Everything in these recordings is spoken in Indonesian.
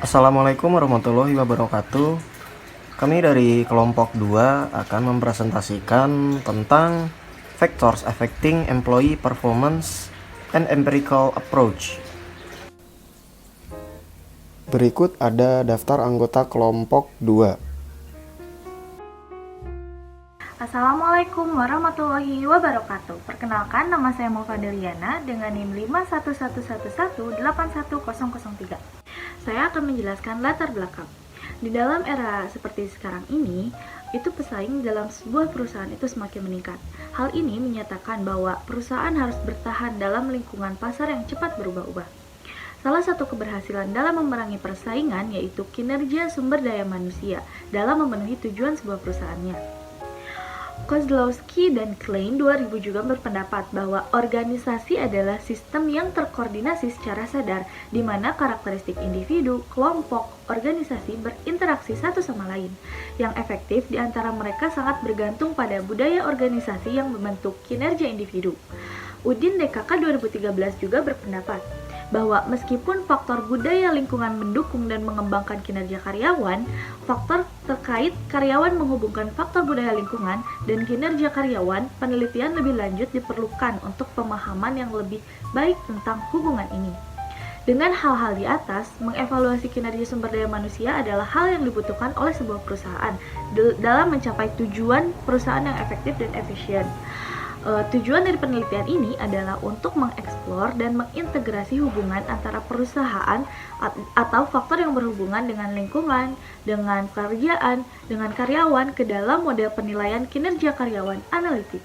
Assalamualaikum warahmatullahi wabarakatuh. Kami dari kelompok 2 akan mempresentasikan tentang Factors Affecting Employee Performance and Empirical Approach. Berikut ada daftar anggota kelompok 2. Assalamualaikum warahmatullahi wabarakatuh. Perkenalkan, nama saya Mufadeliana dengan NIM 511118103. Saya akan menjelaskan latar belakang. Di dalam era seperti sekarang ini, itu pesaing dalam sebuah perusahaan itu semakin meningkat. Hal ini menyatakan bahwa perusahaan harus bertahan dalam lingkungan pasar yang cepat berubah-ubah. Salah satu keberhasilan dalam memerangi persaingan yaitu kinerja sumber daya manusia dalam memenuhi tujuan sebuah perusahaannya. Kozlowski dan Klein 2000 juga berpendapat bahwa organisasi adalah sistem yang terkoordinasi secara sadar, di mana karakteristik individu, kelompok, organisasi berinteraksi satu sama lain. Yang efektif di antara mereka sangat bergantung pada budaya organisasi yang membentuk kinerja individu. Udin DKK 2013 juga berpendapat bahwa meskipun faktor budaya lingkungan mendukung dan mengembangkan kinerja karyawan, faktor terkait karyawan menghubungkan faktor budaya lingkungan dan kinerja karyawan, penelitian lebih lanjut diperlukan untuk pemahaman yang lebih baik tentang hubungan ini. Dengan hal-hal di atas, mengevaluasi kinerja sumber daya manusia adalah hal yang dibutuhkan oleh sebuah perusahaan dalam mencapai tujuan perusahaan yang efektif dan efisien. Tujuan dari penelitian ini adalah untuk mengeksplor dan mengintegrasi hubungan antara perusahaan atau faktor yang berhubungan dengan lingkungan, dengan pekerjaan, dengan karyawan ke dalam model penilaian kinerja karyawan analitik.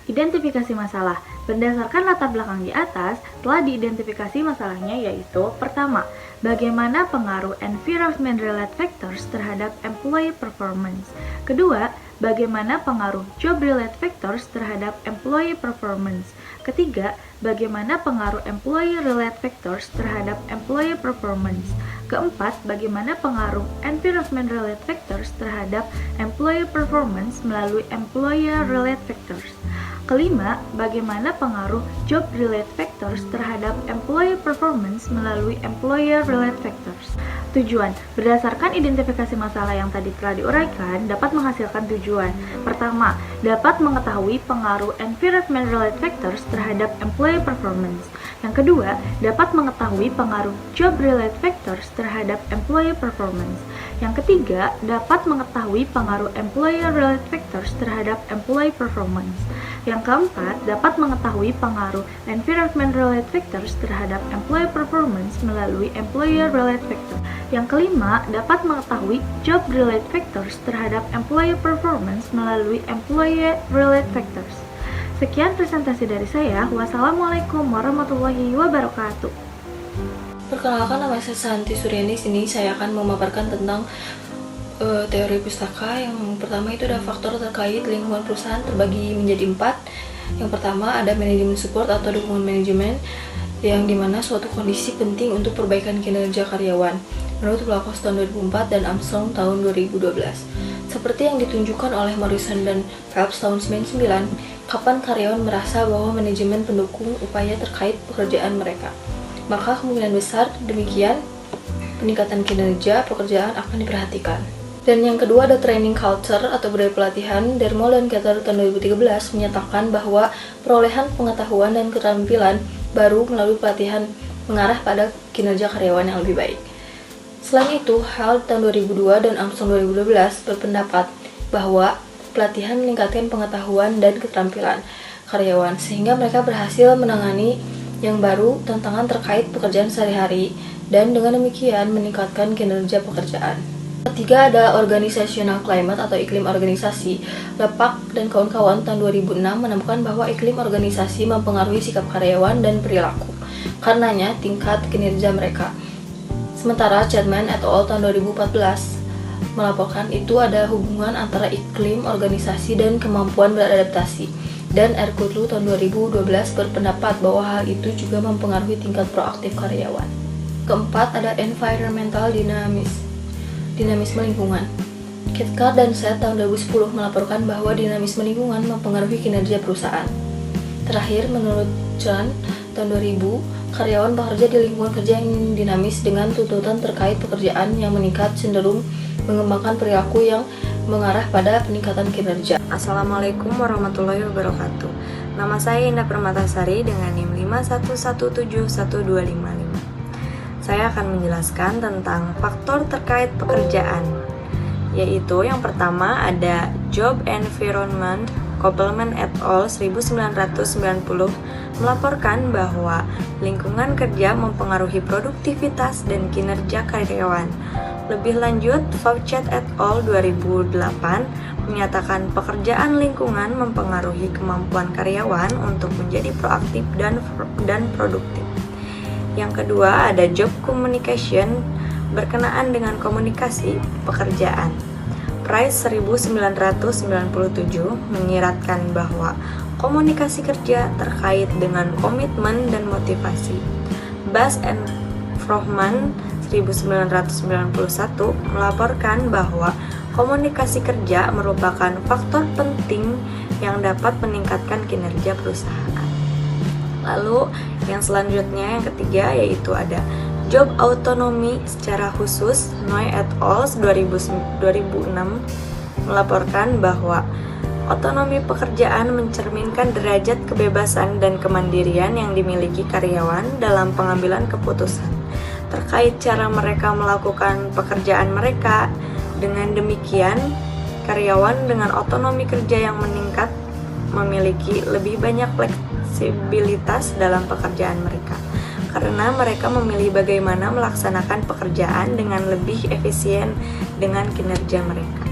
Identifikasi masalah. Berdasarkan latar belakang di atas, telah diidentifikasi masalahnya yaitu: pertama, bagaimana pengaruh environment-related factors terhadap employee performance. Kedua, bagaimana pengaruh job-related factors terhadap employee performance. Ketiga, bagaimana pengaruh employee-related factors terhadap employee performance. Keempat, bagaimana pengaruh environment-related factors terhadap employee performance melalui employer-related factors. Kelima, bagaimana pengaruh job-related factors terhadap employee performance melalui employer-related factors. Tujuan, berdasarkan identifikasi masalah yang tadi telah diuraikan, dapat menghasilkan tujuan. Pertama, dapat mengetahui pengaruh environment-related factors terhadap employee performance. Yang kedua, dapat mengetahui pengaruh job-related factors terhadap employee performance. Yang ketiga, dapat mengetahui pengaruh employer-related factors terhadap employee performance. Yang keempat, dapat mengetahui pengaruh environment-related factors terhadap employee performance melalui employer-related factors. Yang kelima, dapat mengetahui job-related factors terhadap employee performance melalui employer-related factors. Sekian presentasi dari saya. Wassalamualaikum warahmatullahi wabarakatuh. Perkenalkan, nama saya Santi Suryani. Sini saya akan memaparkan tentang teori pustaka. Yang pertama itu ada faktor terkait lingkungan perusahaan terbagi menjadi 4. Yang pertama ada manajemen support atau dukungan manajemen, yang dimana suatu kondisi penting untuk perbaikan kinerja karyawan menurut Lacoste tahun 2004 dan Armstrong tahun 2012. Seperti yang ditunjukkan oleh Morrison dan Phelps tahun 1999, kapan karyawan merasa bahwa manajemen pendukung upaya terkait pekerjaan mereka, maka kemungkinan besar demikian peningkatan kinerja pekerjaan akan diperhatikan. Dan yang kedua ada training culture atau budaya pelatihan. Dermol dan Keter tahun 2013 menyatakan bahwa perolehan pengetahuan dan keterampilan baru melalui pelatihan mengarah pada kinerja karyawan yang lebih baik. Selain itu, Hall tahun 2002 dan Armstrong 2012 berpendapat bahwa pelatihan meningkatkan pengetahuan dan keterampilan karyawan sehingga mereka berhasil menangani yang baru tantangan terkait pekerjaan sehari-hari dan dengan demikian meningkatkan kinerja pekerjaan. Ketiga ada organizational climate atau iklim organisasi. Lepak dan kawan-kawan tahun 2006 menemukan bahwa iklim organisasi mempengaruhi sikap karyawan dan perilaku, karenanya tingkat kinerja mereka. Sementara Chapman et al. Tahun 2014 melaporkan itu ada hubungan antara iklim organisasi dan kemampuan beradaptasi. Dan Erkutlu tahun 2012 berpendapat bahwa hal itu juga mempengaruhi tingkat proaktif karyawan. Keempat ada environmental dinamisme lingkungan. Cathcart dan Set tahun 2010 melaporkan bahwa dinamisme lingkungan mempengaruhi kinerja perusahaan. Terakhir, menurut John tahun 2000, karyawan bekerja di lingkungan kerja yang dinamis dengan tuntutan terkait pekerjaan yang meningkat cenderung mengembangkan perilaku yang mengarah pada peningkatan kinerja. Assalamualaikum warahmatullahi wabarakatuh. Nama saya Indah Permatasari dengan NIM 51171255. Saya akan menjelaskan tentang faktor terkait pekerjaan, yaitu yang pertama ada Job Environment. Koppelman et al. 1990 melaporkan bahwa lingkungan kerja mempengaruhi produktivitas dan kinerja karyawan. Lebih lanjut, Faucett et al. 2008 menyatakan pekerjaan lingkungan mempengaruhi kemampuan karyawan untuk menjadi proaktif dan produktif. Yang kedua ada Job Communication berkenaan dengan komunikasi pekerjaan. Price 1997 menyiratkan bahwa komunikasi kerja terkait dengan komitmen dan motivasi. Bass and Frohman 1991 melaporkan bahwa komunikasi kerja merupakan faktor penting yang dapat meningkatkan kinerja perusahaan. Lalu yang selanjutnya yang ketiga yaitu ada Job autonomi secara khusus, Noy et al. 2006 melaporkan bahwa otonomi pekerjaan mencerminkan derajat kebebasan dan kemandirian yang dimiliki karyawan dalam pengambilan keputusan terkait cara mereka melakukan pekerjaan mereka. Dengan demikian, karyawan dengan otonomi kerja yang meningkat memiliki lebih banyak fleksibilitas dalam pekerjaan mereka, karena mereka memilih bagaimana melaksanakan pekerjaan dengan lebih efisien dengan kinerja mereka.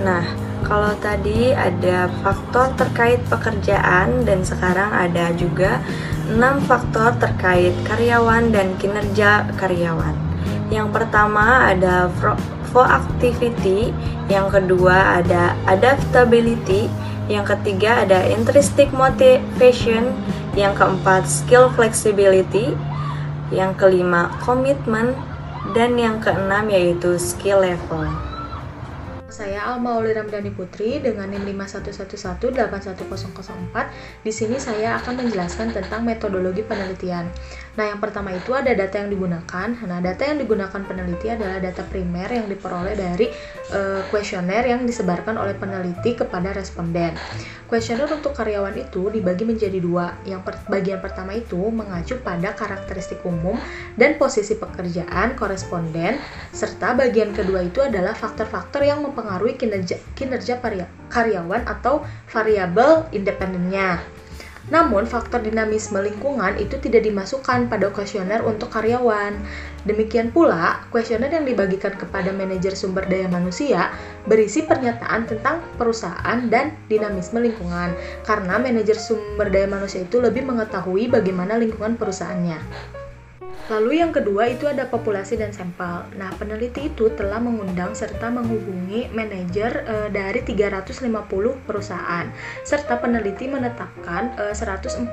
Nah, kalau tadi ada faktor terkait pekerjaan dan sekarang ada juga 6 faktor terkait karyawan dan kinerja karyawan. Yang pertama ada proactivity, yang kedua ada adaptability, yang ketiga ada intrinsic motivation, yang keempat skill flexibility, yang kelima komitmen, dan yang keenam yaitu skill level. Saya Alma Auli Ramdhani Putri dengan NIM 5111811004. Di sini saya akan menjelaskan tentang metodologi penelitian. Nah, yang pertama itu ada data yang digunakan. Nah, data yang digunakan peneliti adalah data primer yang diperoleh dari kuesioner yang disebarkan oleh peneliti kepada responden. Kuesioner untuk karyawan itu dibagi menjadi dua. Bagian pertama itu mengacu pada karakteristik umum dan posisi pekerjaan koresponden, serta bagian kedua itu adalah faktor-faktor yang mempengaruhi kinerja karyawan atau variabel independennya. Namun, faktor dinamisme lingkungan itu tidak dimasukkan pada kuesioner untuk karyawan. Demikian pula, kuesioner yang dibagikan kepada manajer sumber daya manusia berisi pernyataan tentang perusahaan dan dinamisme lingkungan, karena manajer sumber daya manusia itu lebih mengetahui bagaimana lingkungan perusahaannya. Lalu yang kedua itu ada populasi dan sampel. Nah, peneliti itu telah mengundang serta menghubungi manajer dari 350 perusahaan, serta peneliti menetapkan 114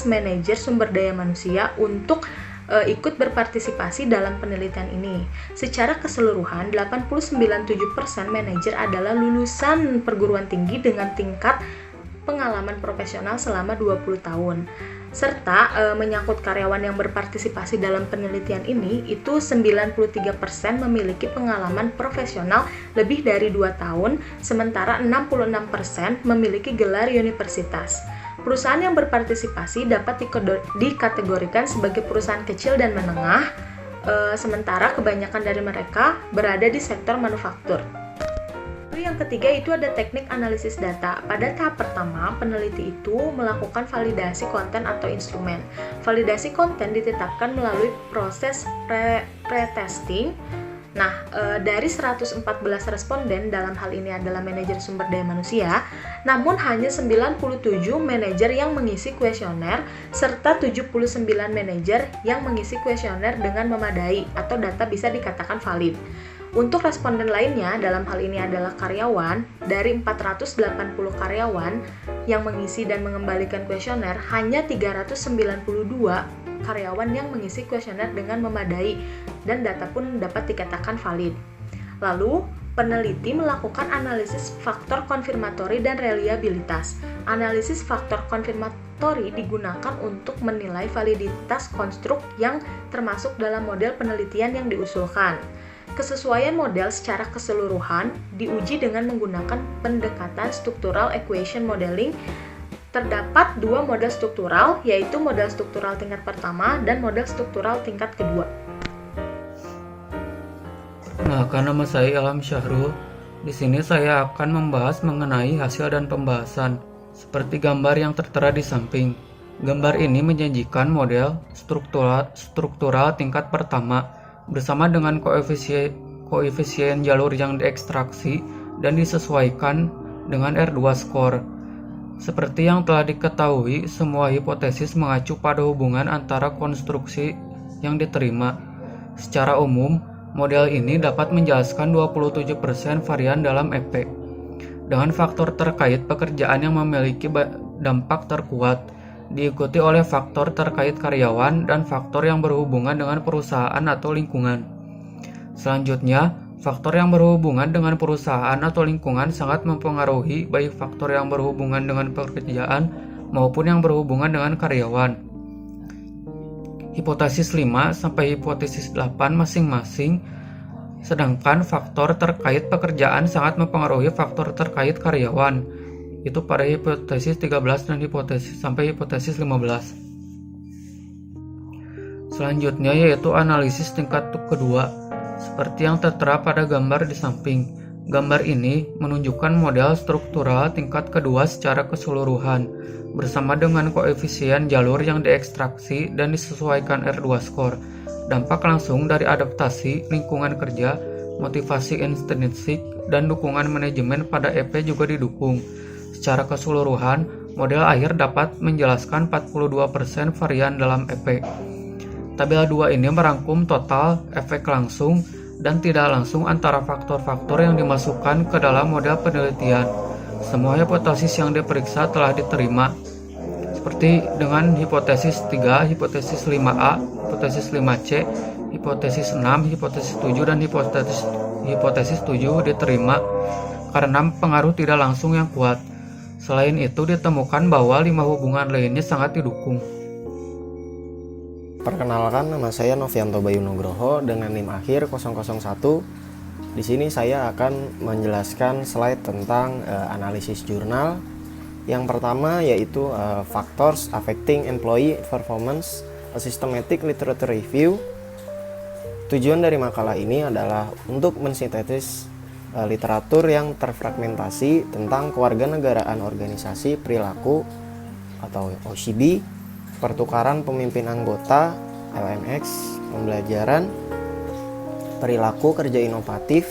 manajer sumber daya manusia untuk ikut berpartisipasi dalam penelitian ini. Secara keseluruhan, 89,7% manajer adalah lulusan perguruan tinggi dengan tingkat pengalaman profesional selama 20 tahun. Serta menyangkut karyawan yang berpartisipasi dalam penelitian ini, itu 93% memiliki pengalaman profesional lebih dari 2 tahun, sementara 66% memiliki gelar universitas. Perusahaan yang berpartisipasi dapat dikategorikan sebagai perusahaan kecil dan menengah, sementara kebanyakan dari mereka berada di sektor manufaktur. Lalu yang ketiga itu ada teknik analisis data. Pada tahap pertama, peneliti itu melakukan validasi konten atau instrumen. Validasi konten ditetapkan melalui proses pre-testing. Nah, dari 114 responden, dalam hal ini adalah manajer sumber daya manusia, namun hanya 97 manajer yang mengisi kuesioner, serta 79 manajer yang mengisi kuesioner dengan memadai atau data bisa dikatakan valid. Untuk responden lainnya, dalam hal ini adalah karyawan, dari 480 karyawan yang mengisi dan mengembalikan kuesioner, hanya 392 karyawan yang mengisi kuesioner dengan memadai dan data pun dapat dikatakan valid. Lalu, peneliti melakukan analisis faktor konfirmatori dan reliabilitas. Analisis faktor Story digunakan untuk menilai validitas konstruk yang termasuk dalam model penelitian yang diusulkan. Kesesuaian model secara keseluruhan diuji dengan menggunakan pendekatan Structural Equation Modeling. Terdapat dua model struktural, yaitu model struktural tingkat pertama dan model struktural tingkat kedua. Perkenalkan, nama saya Ilham Syahrul. Di sini saya akan membahas mengenai hasil dan pembahasan. Seperti gambar yang tertera di samping. Gambar ini menjanjikan model struktural tingkat pertama bersama dengan koefisien jalur yang diekstraksi dan disesuaikan dengan R2 score. Seperti yang telah diketahui, semua hipotesis mengacu pada hubungan antara konstruksi yang diterima. Secara umum, model ini dapat menjelaskan 27% varian dalam EP. Dengan faktor terkait pekerjaan yang memiliki dampak terkuat, diikuti oleh faktor terkait karyawan dan faktor yang berhubungan dengan perusahaan atau lingkungan. Selanjutnya, faktor yang berhubungan dengan perusahaan atau lingkungan sangat mempengaruhi baik faktor yang berhubungan dengan pekerjaan maupun yang berhubungan dengan karyawan. Hipotesis 5 sampai hipotesis 8 masing-masing, sedangkan faktor terkait pekerjaan sangat mempengaruhi faktor terkait karyawan, itu pada hipotesis 13 dan hipotesis sampai hipotesis 15. Selanjutnya yaitu analisis tingkat kedua, seperti yang tertera pada gambar di samping. Gambar ini menunjukkan model struktural tingkat kedua secara keseluruhan, bersama dengan koefisien jalur yang diekstraksi dan disesuaikan R2 score. Dampak langsung dari adaptasi lingkungan kerja, motivasi intrinsik, dan dukungan manajemen pada EP juga didukung. Secara keseluruhan, model akhir dapat menjelaskan 42% varian dalam EP. Tabel 2 ini merangkum total efek langsung dan tidak langsung antara faktor-faktor yang dimasukkan ke dalam model penelitian. Semua hipotesis yang diperiksa telah diterima, seperti dengan hipotesis 3, hipotesis 5A, hipotesis 5C, hipotesis 6, hipotesis 7, dan hipotesis 7 diterima karena pengaruh tidak langsung yang kuat. Selain itu, ditemukan bahwa 5 hubungan lainnya sangat didukung. Perkenalkan, nama saya Novianto Bayu Nugroho dengan NIM akhir 001. Di sini saya akan menjelaskan slide tentang analisis jurnal. Yang pertama yaitu Factors Affecting Employee Performance, a Systematic Literature Review. Tujuan dari makalah ini adalah untuk mensintesis literatur yang terfragmentasi tentang kewarganegaraan organisasi perilaku atau OCB, pertukaran pemimpin anggota LMX, pembelajaran perilaku kerja inovatif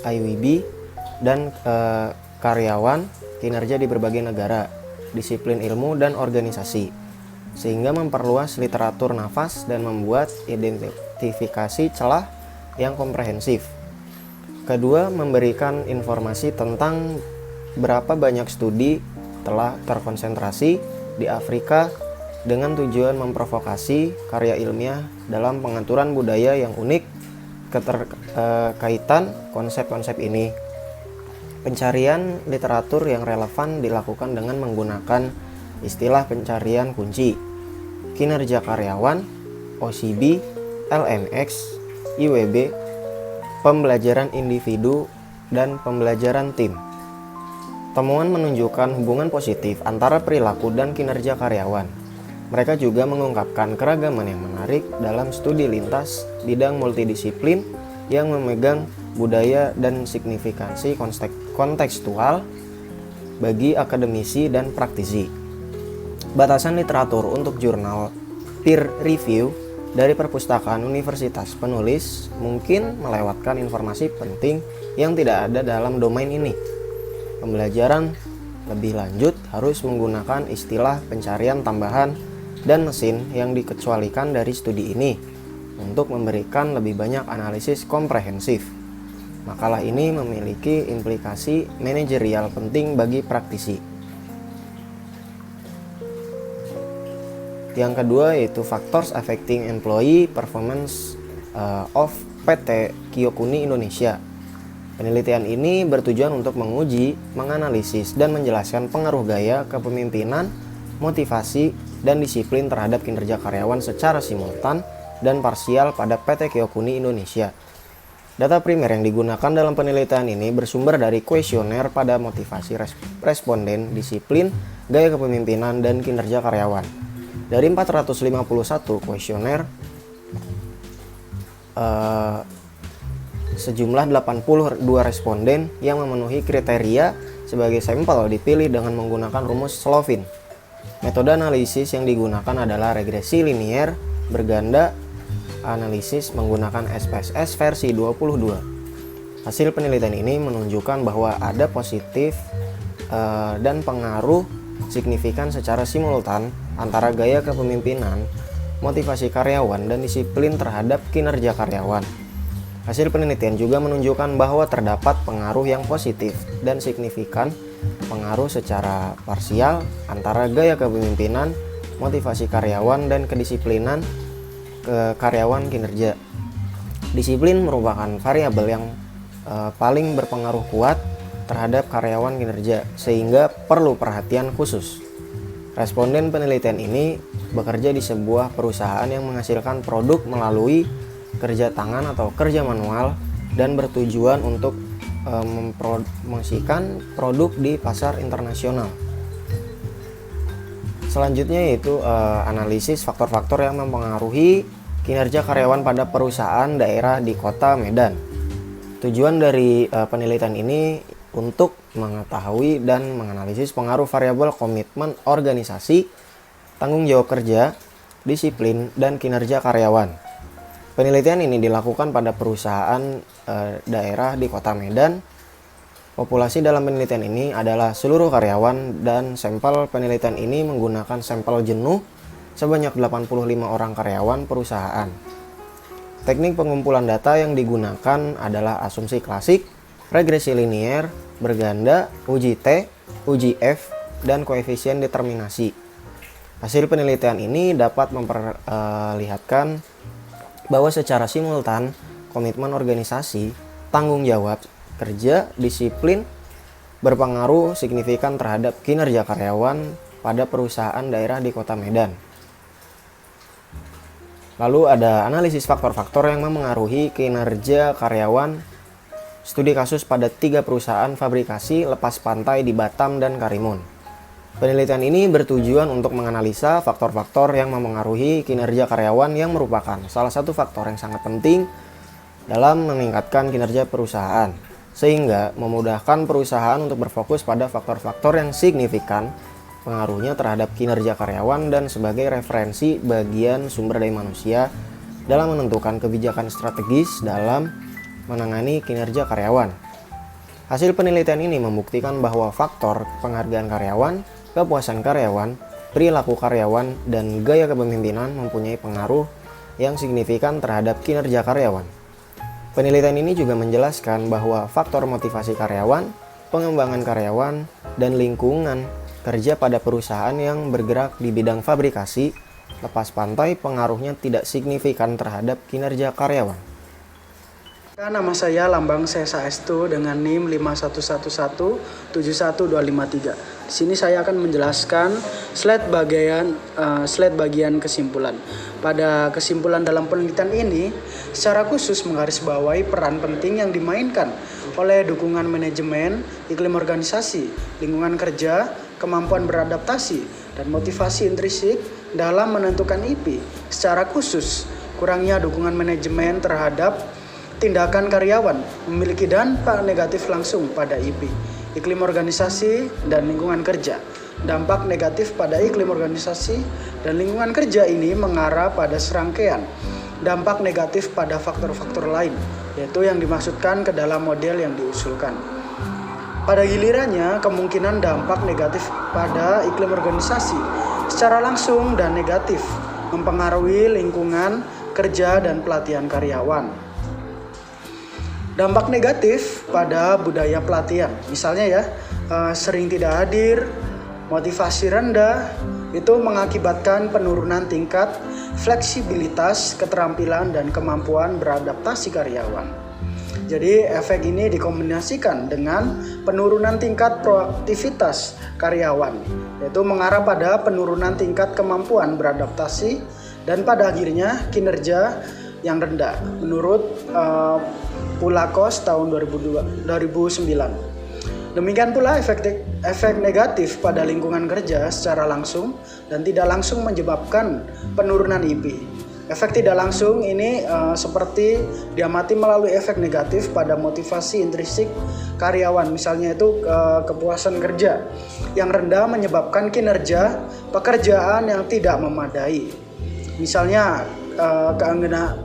IWB, dan karyawan kinerja di berbagai negara, disiplin ilmu dan organisasi, sehingga memperluas literatur nafas dan membuat identifikasi celah yang komprehensif. Kedua, memberikan informasi tentang berapa banyak studi telah terkonsentrasi di Afrika dengan tujuan memprovokasi karya ilmiah dalam pengaturan budaya yang unik, keterkaitan konsep-konsep ini. Pencarian literatur yang relevan dilakukan dengan menggunakan istilah pencarian kunci, kinerja karyawan, OCB, LMX, IWB, pembelajaran individu, dan pembelajaran tim. Temuan menunjukkan hubungan positif antara perilaku dan kinerja karyawan. Mereka juga mengungkapkan keragaman yang menarik dalam studi lintas bidang multidisiplin yang memegang budaya dan signifikansi kontekstual bagi akademisi dan praktisi. Batasan literatur untuk jurnal peer review dari perpustakaan universitas penulis mungkin melewatkan informasi penting yang tidak ada dalam domain ini. Pembelajaran lebih lanjut harus menggunakan istilah pencarian tambahan dan mesin yang dikecualikan dari studi ini untuk memberikan lebih banyak analisis komprehensif. Makalah ini memiliki implikasi manajerial penting bagi praktisi. Yang kedua yaitu Factors Affecting Employee Performance of PT Kiyokuni Indonesia. Penelitian ini bertujuan untuk menguji, menganalisis, dan menjelaskan pengaruh gaya kepemimpinan motivasi, dan disiplin terhadap kinerja karyawan secara simultan dan parsial pada PT Kyokuni Indonesia. Data primer yang digunakan dalam penelitian ini bersumber dari kuesioner pada motivasi responden, disiplin, gaya kepemimpinan, dan kinerja karyawan. Dari 451 kuesioner, sejumlah 82 responden yang memenuhi kriteria sebagai sampel dipilih dengan menggunakan rumus Slovin. Metode analisis yang digunakan adalah regresi linier berganda analisis menggunakan SPSS versi 22. Hasil penelitian ini menunjukkan bahwa ada positif dan pengaruh signifikan secara simultan antara gaya kepemimpinan, motivasi karyawan, dan disiplin terhadap kinerja karyawan. Hasil penelitian juga menunjukkan bahwa terdapat pengaruh yang positif dan signifikan pengaruh secara parsial antara gaya kepemimpinan, motivasi karyawan, dan kedisiplinan karyawan kinerja. Disiplin merupakan variabel yang paling berpengaruh kuat terhadap karyawan kinerja, sehingga perlu perhatian khusus. Responden penelitian ini bekerja di sebuah perusahaan yang menghasilkan produk melalui kerja tangan atau kerja manual dan bertujuan untuk mempromosikan produk di pasar internasional. Selanjutnya yaitu analisis faktor-faktor yang mempengaruhi kinerja karyawan pada perusahaan daerah di Kota Medan. Tujuan dari penelitian ini untuk mengetahui dan menganalisis pengaruh variabel komitmen organisasi, tanggung jawab kerja, disiplin, dan kinerja karyawan. Penelitian ini dilakukan pada perusahaan daerah di Kota Medan. Populasi dalam penelitian ini adalah seluruh karyawan, dan sampel penelitian ini menggunakan sampel jenuh sebanyak 85 orang karyawan perusahaan. Teknik pengumpulan data yang digunakan adalah asumsi klasik, regresi linier, berganda, uji T, uji F, dan koefisien determinasi. Hasil penelitian ini dapat memperlihatkan bahwa secara simultan komitmen organisasi, tanggung jawab kerja, disiplin berpengaruh signifikan terhadap kinerja karyawan pada perusahaan daerah di Kota Medan. Lalu ada analisis faktor-faktor yang memengaruhi kinerja karyawan. Studi kasus pada 3 perusahaan fabrikasi lepas pantai di Batam dan Karimun. Penelitian ini bertujuan untuk menganalisa faktor-faktor yang memengaruhi kinerja karyawan yang merupakan salah satu faktor yang sangat penting dalam meningkatkan kinerja perusahaan, sehingga memudahkan perusahaan untuk berfokus pada faktor-faktor yang signifikan pengaruhnya terhadap kinerja karyawan dan sebagai referensi bagian sumber daya manusia dalam menentukan kebijakan strategis dalam menangani kinerja karyawan. Hasil penelitian ini membuktikan bahwa faktor penghargaan karyawan, kepuasan karyawan, perilaku karyawan, dan gaya kepemimpinan mempunyai pengaruh yang signifikan terhadap kinerja karyawan. Penelitian ini juga menjelaskan bahwa faktor motivasi karyawan, pengembangan karyawan, dan lingkungan kerja pada perusahaan yang bergerak di bidang fabrikasi lepas pantai pengaruhnya tidak signifikan terhadap kinerja karyawan. Nama saya Lambang Sesa Estu dengan NIM 511171253. Di sini saya akan menjelaskan slide bagian kesimpulan. Pada kesimpulan dalam penelitian ini, secara khusus menggarisbawahi peran penting yang dimainkan oleh dukungan manajemen, iklim organisasi, lingkungan kerja, kemampuan beradaptasi, dan motivasi intrinsik dalam menentukan IP. Secara khusus, kurangnya dukungan manajemen terhadap tindakan karyawan memiliki dampak negatif langsung pada IP, iklim organisasi, dan lingkungan kerja. Dampak negatif pada iklim organisasi dan lingkungan kerja ini mengarah pada serangkaian dampak negatif pada faktor-faktor lain, yaitu yang dimaksudkan ke dalam model yang diusulkan. Pada gilirannya, kemungkinan dampak negatif pada iklim organisasi secara langsung dan negatif mempengaruhi lingkungan kerja dan pelatihan karyawan. Dampak negatif pada budaya pelatihan, misalnya sering tidak hadir, motivasi rendah, itu mengakibatkan penurunan tingkat fleksibilitas, keterampilan, dan kemampuan beradaptasi karyawan. Jadi efek ini dikombinasikan dengan penurunan tingkat proaktivitas karyawan, yaitu mengarah pada penurunan tingkat kemampuan beradaptasi dan pada akhirnya kinerja yang rendah menurut Pulakos tahun 2009. Demikian pula efek negatif pada lingkungan kerja secara langsung dan tidak langsung menyebabkan penurunan IP. Efek tidak langsung ini seperti diamati melalui efek negatif pada motivasi intrinsik karyawan, misalnya itu kepuasan kerja yang rendah menyebabkan kinerja pekerjaan yang tidak memadai. Misalnya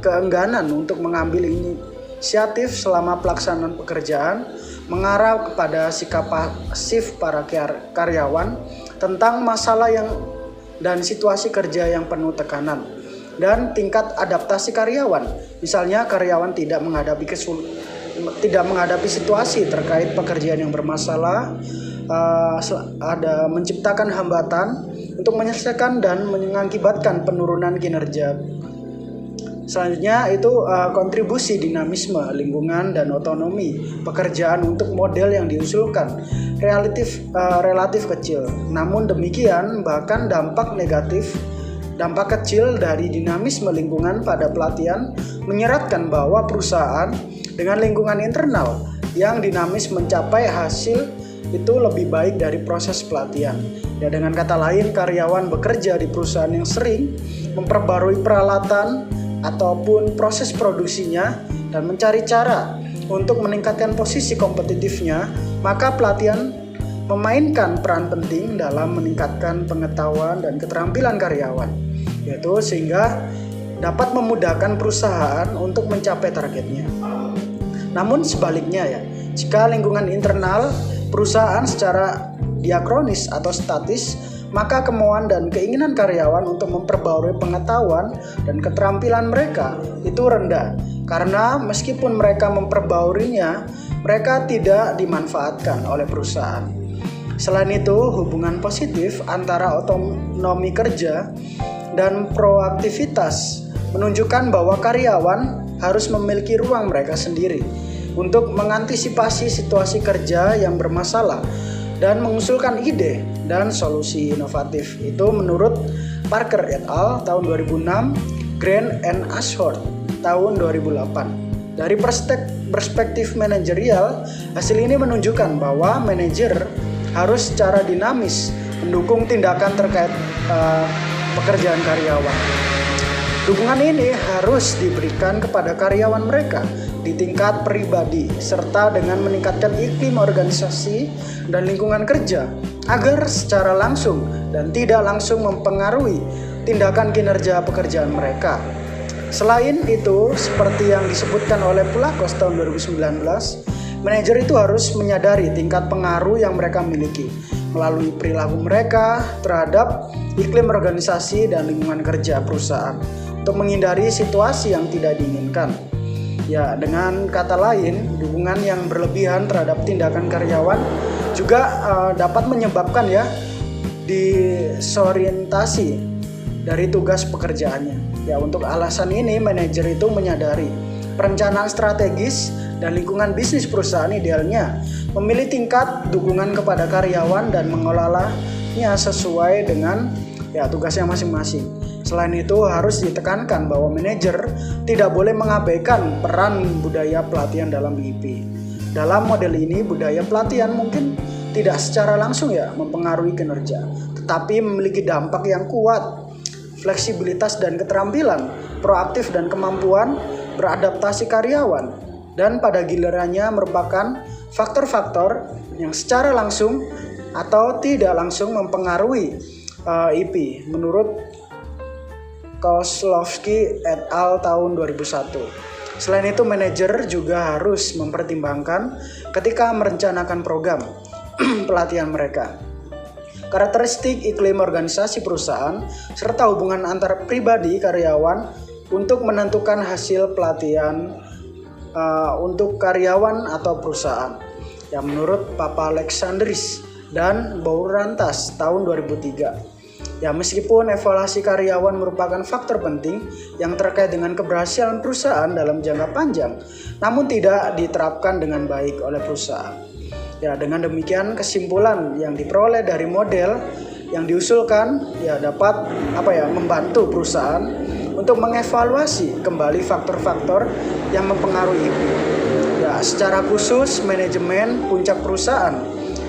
keengganan untuk mengambil inisiatif selama pelaksanaan pekerjaan mengarah kepada sikap pasif para karyawan tentang masalah dan situasi kerja yang penuh tekanan, dan tingkat adaptasi karyawan. Misalnya karyawan tidak menghadapi situasi terkait pekerjaan yang bermasalah, ada menciptakan hambatan untuk menyelesaikan dan mengakibatkan penurunan kinerja. Selanjutnya itu kontribusi dinamisme lingkungan dan otonomi pekerjaan untuk model yang diusulkan relatif kecil. Namun demikian, bahkan dampak kecil dari dinamisme lingkungan pada pelatihan menyeratkan bahwa perusahaan dengan lingkungan internal yang dinamis mencapai hasil itu lebih baik dari proses pelatihan. Ya, dengan kata lain, karyawan bekerja di perusahaan yang sering memperbarui peralatan ataupun proses produksinya dan mencari cara untuk meningkatkan posisi kompetitifnya, maka pelatihan memainkan peran penting dalam meningkatkan pengetahuan dan keterampilan karyawan, yaitu sehingga dapat memudahkan perusahaan untuk mencapai targetnya. Namun sebaliknya ya, jika lingkungan internal perusahaan secara diakronis atau statis, maka kemauan dan keinginan karyawan untuk memperbarui pengetahuan dan keterampilan mereka itu rendah, karena meskipun mereka memperbaruinya, mereka tidak dimanfaatkan oleh perusahaan. Selain itu, hubungan positif antara otonomi kerja dan proaktivitas menunjukkan bahwa karyawan harus memiliki ruang mereka sendiri untuk mengantisipasi situasi kerja yang bermasalah dan mengusulkan ide dan solusi inovatif. Itu menurut Parker et al. Tahun 2006, Grant and Ashford tahun 2008. Dari perspektif manajerial, hasil ini menunjukkan bahwa manajer harus secara dinamis mendukung tindakan terkait pekerjaan karyawan. Dukungan ini harus diberikan kepada karyawan mereka di tingkat pribadi serta dengan meningkatkan iklim organisasi dan lingkungan kerja agar secara langsung dan tidak langsung mempengaruhi tindakan kinerja pekerjaan mereka. Selain itu, seperti yang disebutkan oleh Pulakos tahun 2019, manajer itu harus menyadari tingkat pengaruh yang mereka miliki melalui perilaku mereka terhadap iklim organisasi dan lingkungan kerja perusahaan untuk menghindari situasi yang tidak diinginkan. Ya, dengan kata lain, dukungan yang berlebihan terhadap tindakan karyawan juga dapat menyebabkan disorientasi dari tugas pekerjaannya. Ya, untuk alasan ini manajer itu menyadari perencanaan strategis dan lingkungan bisnis perusahaan idealnya memilih tingkat dukungan kepada karyawan dan mengelolanya sesuai dengan tugasnya masing-masing. Selain itu, harus ditekankan bahwa manajer tidak boleh mengabaikan peran budaya pelatihan dalam BIP. Dalam model ini, budaya pelatihan mungkin tidak secara langsung mempengaruhi kinerja, tetapi memiliki dampak yang kuat. Fleksibilitas dan keterampilan, proaktif dan kemampuan beradaptasi karyawan, dan pada gilirannya merupakan faktor-faktor yang secara langsung atau tidak langsung mempengaruhi IP menurut Kozlowski et al. Tahun 2001. Selain itu, manajer juga harus mempertimbangkan ketika merencanakan program pelatihan mereka karakteristik iklim organisasi perusahaan serta hubungan antar pribadi karyawan untuk menentukan hasil pelatihan untuk karyawan atau perusahaan. Yang menurut Papa Alexandris dan Baurantas tahun 2003. Ya, meskipun evaluasi karyawan merupakan faktor penting yang terkait dengan keberhasilan perusahaan dalam jangka panjang, namun tidak diterapkan dengan baik oleh perusahaan. Ya, dengan demikian kesimpulan yang diperoleh dari model yang diusulkan ya dapat membantu perusahaan untuk mengevaluasi kembali faktor-faktor yang mempengaruhi IP. Ya, secara khusus manajemen puncak perusahaan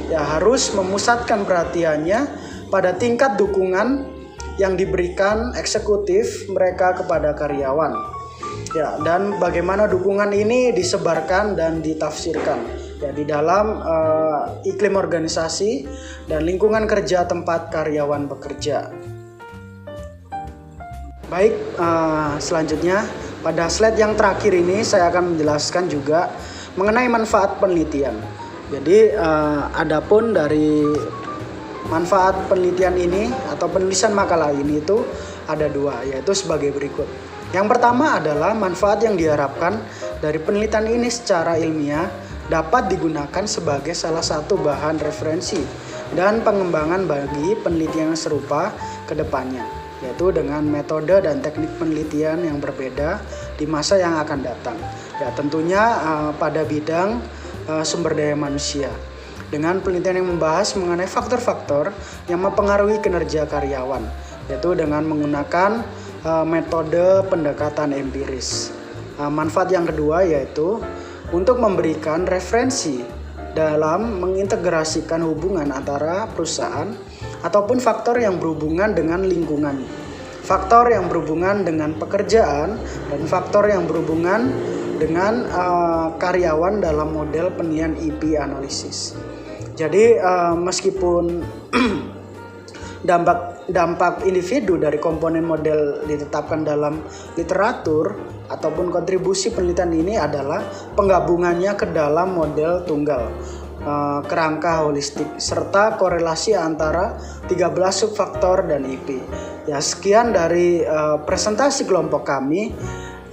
ya harus memusatkan perhatiannya pada tingkat dukungan yang diberikan eksekutif mereka kepada karyawan. Ya, dan bagaimana dukungan ini disebarkan dan ditafsirkan ya di dalam iklim organisasi dan lingkungan kerja tempat karyawan bekerja. Baik, selanjutnya pada slide yang terakhir ini saya akan menjelaskan juga mengenai manfaat penelitian. Jadi adapun dari manfaat penelitian ini atau penulisan makalah ini itu ada dua, yaitu sebagai berikut. Yang pertama adalah manfaat yang diharapkan dari penelitian ini secara ilmiah dapat digunakan sebagai salah satu bahan referensi dan pengembangan bagi penelitian yang serupa ke depannya, yaitu dengan metode dan teknik penelitian yang berbeda di masa yang akan datang. Ya, tentunya pada bidang sumber daya manusia, dengan penelitian yang membahas mengenai faktor-faktor yang mempengaruhi kinerja karyawan, yaitu dengan menggunakan metode pendekatan empiris. Manfaat yang kedua yaitu untuk memberikan referensi dalam mengintegrasikan hubungan antara perusahaan ataupun faktor yang berhubungan dengan lingkungan, faktor yang berhubungan dengan pekerjaan, dan faktor yang berhubungan dengan karyawan dalam model penilaian IP analisis. Jadi meskipun dampak individu dari komponen model ditetapkan dalam literatur ataupun kontribusi penelitian ini adalah penggabungannya ke dalam model tunggal, kerangka holistik, serta korelasi antara 13 subfaktor dan IP. Ya, sekian dari presentasi kelompok kami.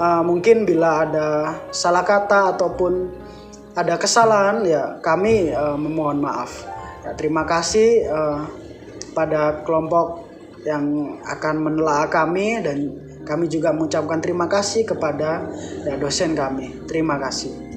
Mungkin bila ada salah kata ataupun ada kesalahan ya kami memohon maaf. Ya, terima kasih pada kelompok yang akan menelaah kami, dan kami juga mengucapkan terima kasih kepada dosen kami. Terima kasih.